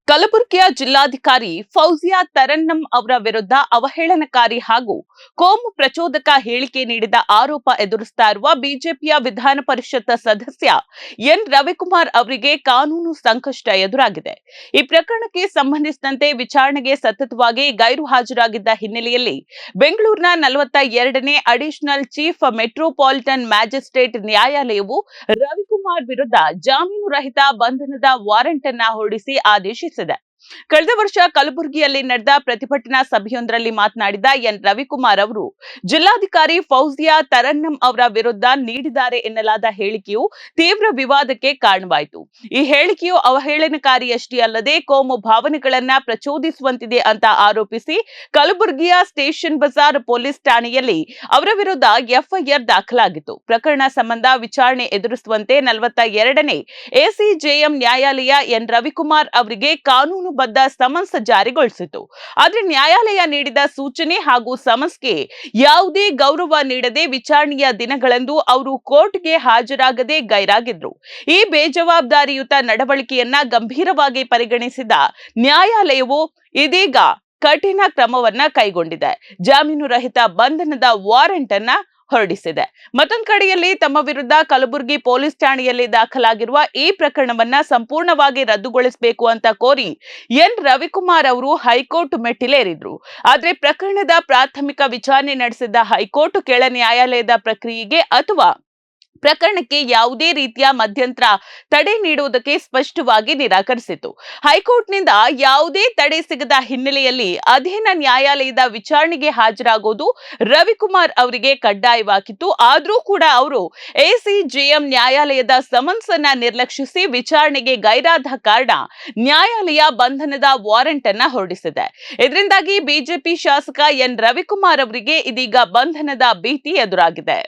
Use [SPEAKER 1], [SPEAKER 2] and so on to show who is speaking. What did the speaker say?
[SPEAKER 1] ಕಲಬುರಗಿಯ ಜಿಲ್ಲಾಧಿಕಾರಿ ಫೌಜಿಯಾ ತರನ್ನಂ ಅವರ ವಿರುದ್ಧ ಅವಹೇಳನಕಾರಿ ಹಾಗೂ ಕೋಮು ಪ್ರಚೋದಕ ಹೇಳಿಕೆ ನೀಡಿದ ಆರೋಪ ಎದುರಿಸ್ತಾ ಇರುವ ಬಿಜೆಪಿಯ ವಿಧಾನ ಪರಿಷತ್ ಸದಸ್ಯ ಎನ್ ರವಿಕುಮಾರ್ ಅವರಿಗೆ ಕಾನೂನು ಸಂಕಷ್ಟ ಎದುರಾಗಿದೆ. ಈ ಪ್ರಕರಣಕ್ಕೆ ಸಂಬಂಧಿಸಿದಂತೆ ವಿಚಾರಣೆಗೆ ಸತತವಾಗಿ ಗೈರು ಹಾಜರಾಗಿದ್ದ ಹಿನ್ನೆಲೆಯಲ್ಲಿ ಬೆಂಗಳೂರಿನ 42ನೇ ಅಡಿಷನಲ್ ಚೀಫ್ ಮೆಟ್ರೋಪಾಲಿಟನ್ ಮ್ಯಾಜಿಸ್ಟ್ರೇಟ್ ನ್ಯಾಯಾಲಯವು ರವಿಕುಮಾರ್ ವಿರುದ್ಧ ಜಾಮೀನು ರಹಿತ ಬಂಧನದ ವಾರೆಂಟ್ ಅನ್ನು ಹೊರಡಿಸಿ ಆದೇಶಿಸಿದೆ. ಕಳೆದ ವರ್ಷ ಕಲಬುರಗಿಯಲ್ಲಿ ನಡೆದ ಪ್ರತಿಭಟನಾ ಸಭೆಯೊಂದರಲ್ಲಿ ಮಾತನಾಡಿದ ಎನ್ ರವಿಕುಮಾರ್ ಅವರು ಜಿಲ್ಲಾಧಿಕಾರಿ ಫೌಜಿಯಾ ತರನ್ನಂ ಅವರ ವಿರುದ್ಧ ನೀಡಿದ್ದಾರೆ ಎನ್ನಲಾದ ಹೇಳಿಕೆಯು ತೀವ್ರ ವಿವಾದಕ್ಕೆ ಕಾರಣವಾಯಿತು. ಈ ಹೇಳಿಕೆಯು ಅವಹೇಳನಕಾರಿಯಷ್ಟೇ ಅಲ್ಲದೆ ಕೋಮು ಭಾವನೆಗಳನ್ನ ಪ್ರಚೋದಿಸುವಂತಿದೆ ಅಂತ ಆರೋಪಿಸಿ ಕಲಬುರಗಿಯ ಸ್ಟೇಷನ್ ಬಜಾರ್ ಪೊಲೀಸ್ ಠಾಣೆಯಲ್ಲಿ ಅವರ ವಿರುದ್ಧ ಎಫ್ಐಆರ್ ದಾಖಲಾಗಿತ್ತು. ಪ್ರಕರಣ ಸಂಬಂಧ ವಿಚಾರಣೆ ಎದುರಿಸುವಂತೆ 42ನೇ ಎಸಿಜೆಎಂ ನ್ಯಾಯಾಲಯ ಎನ್ ರವಿಕುಮಾರ್ ಅವರಿಗೆ ಕಾನೂನುಬದ್ಧ ಸಮನ್ಸ್ ಜಾರಿಗೊಳಿಸಿತು. ಆದರೆ ನ್ಯಾಯಾಲಯ ನೀಡಿದ ಸೂಚನೆ ಹಾಗೂ ಸಮನ್ಸ್ಗೆ ಯಾವುದೇ ಗೌರವ ನೀಡದೆ ವಿಚಾರಣೆಯ ದಿನಗಳಂದು ಅವರು ಕೋರ್ಟ್ಗೆ ಹಾಜರಾಗದೆ ಗೈರಾಗಿದ್ರು. ಈ ಬೇಜವಾಬ್ದಾರಿಯುತ ನಡವಳಿಕೆಯನ್ನ ಗಂಭೀರವಾಗಿ ಪರಿಗಣಿಸಿದ ನ್ಯಾಯಾಲಯವು ಇದೀಗ ಕಠಿಣ ಕ್ರಮವನ್ನ ಕೈಗೊಂಡಿದೆ. ಜಾಮೀನು ರಹಿತ ಬಂಧನದ ವಾರೆಂಟ್ ಅನ್ನ ಹೊರಡಿಸಿದೆ. ಮತ್ತೊಂದು ಕಡೆಯಲ್ಲಿ ತಮ್ಮ ವಿರುದ್ಧ ಕಲಬುರಗಿ ಪೊಲೀಸ್ ಠಾಣೆಯಲ್ಲಿ ದಾಖಲಾಗಿರುವ ಈ ಪ್ರಕರಣವನ್ನ ಸಂಪೂರ್ಣವಾಗಿ ರದ್ದುಗೊಳಿಸಬೇಕು ಅಂತ ಕೋರಿ ಎನ್ ರವಿಕುಮಾರ್ ಅವರು ಹೈಕೋರ್ಟ್ ಮೆಟ್ಟಿಲೇರಿದ್ರು. ಆದ್ರೆ ಪ್ರಕರಣದ ಪ್ರಾಥಮಿಕ ವಿಚಾರಣೆ ನಡೆಸಿದ್ದ ಹೈಕೋರ್ಟ್ ಕೆಳ ನ್ಯಾಯಾಲಯದ ಪ್ರಕ್ರಿಯೆಗೆ ಅಥವಾ ಪ್ರಕರಣಕ್ಕೆ ಯಾವುದೇ ರೀತಿಯ ಮಧ್ಯಂತರ ತಡೆ ನೀಡುವುದಕ್ಕೆ ಸ್ಪಷ್ಟವಾಗಿ ನಿರಾಕರಿಸಿತು. ಹೈಕೋರ್ಟ್ನಿಂದ ಯಾವುದೇ ತಡೆ ಸಿಗದ ಹಿನ್ನೆಲೆಯಲ್ಲಿ ಅಧೀನ ನ್ಯಾಯಾಲಯದ ವಿಚಾರಣೆಗೆ ಹಾಜರಾಗುವುದು ರವಿಕುಮಾರ್ ಅವರಿಗೆ ಕಡ್ಡಾಯವಾಗಿತ್ತು. ಆದರೂ ಕೂಡ ಅವರು ಎಸಿಜೆಎಂ ನ್ಯಾಯಾಲಯದ ಸಮನ್ಸ್ ಅನ್ನ ನಿರ್ಲಕ್ಷಿಸಿ ವಿಚಾರಣೆಗೆ ಗೈರಾದ ಕಾರಣ ನ್ಯಾಯಾಲಯ ಬಂಧನದ ವಾರೆಂಟ್ ಅನ್ನ ಹೊರಡಿಸಿದೆ. ಇದರಿಂದಾಗಿ ಬಿಜೆಪಿ ಶಾಸಕ ಎನ್ ರವಿಕುಮಾರ್ ಅವರಿಗೆ ಇದೀಗ ಬಂಧನದ ಭೀತಿ ಎದುರಾಗಿದೆ.